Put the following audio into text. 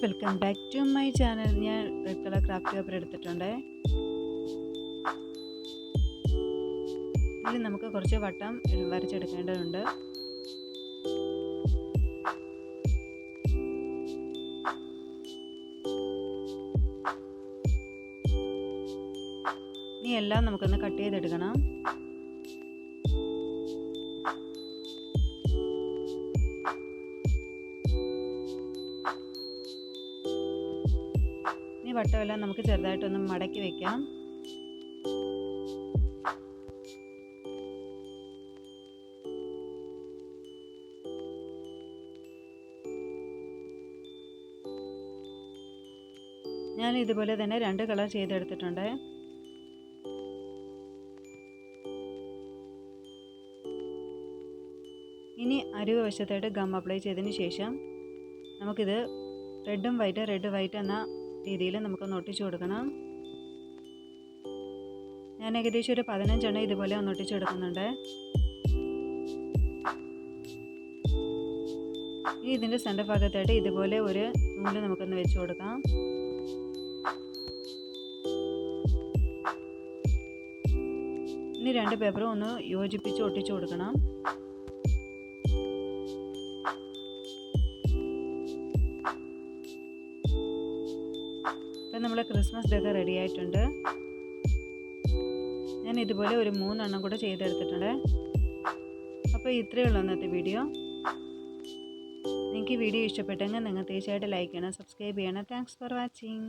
Friends, welcome back to my channel. ഞാൻ red colour craft paper എടുത്തിട്ടുണ്ട്. ഇതിൽ നമുക്ക് കുറച്ച് വട്ടം വരച്ചെടുക്കേണ്ടതുണ്ട്. ഇനി എല്ലാം നമുക്കൊന്ന് കട്ട് ചെയ്തെടുക്കണം. ഈ വട്ടമെല്ലാം നമുക്ക് ചെറുതായിട്ടൊന്ന് മടക്കി വെക്കാം. ഞാൻ ഇതുപോലെ തന്നെ 2 കളർ ചെയ്തെടുത്തിട്ടുണ്ട്. ഇനി അരികു വശത്തായിട്ട് ഗം അപ്ലൈ ചെയ്തതിന് ശേഷം നമുക്കിത് റെഡ് വൈറ്റ് എന്ന രീതിയിൽ നമുക്കൊന്ന് ഒട്ടിച്ചു കൊടുക്കണം. ഞാൻ ഏകദേശം ഒരു 15 എണ്ണം ഇതുപോലെ ഒന്ന് ഒട്ടിച്ചു കൊടുക്കുന്നുണ്ട്. ഇനി ഇതിൻ്റെ സെൻറ്റർ ഭാഗത്തായിട്ട് ഇതുപോലെ ഒരു നൂല് നമുക്കൊന്ന് വെച്ച് കൊടുക്കാം. ഇനി 2 പേപ്പറും ഒന്ന് യോജിപ്പിച്ച് ഒട്ടിച്ചു കൊടുക്കണം. ഇപ്പം നമ്മൾ ക്രിസ്മസ് ഡേക്ക് റെഡി ആയിട്ടുണ്ട്. ഞാൻ ഇതുപോലെ ഒരു 3 എണ്ണം കൂടെ ചെയ്തെടുത്തിട്ടുണ്ട്. അപ്പോൾ ഇത്രയേ ഉള്ളൂ ഇന്നത്തെ വീഡിയോ. നിങ്ങൾക്ക് ഈ വീഡിയോ ഇഷ്ടപ്പെട്ടെങ്കിൽ നിങ്ങൾ തീർച്ചയായിട്ടും ലൈക്ക് ചെയ്യണം, സബ്സ്ക്രൈബ് ചെയ്യണം. Thanks for watching.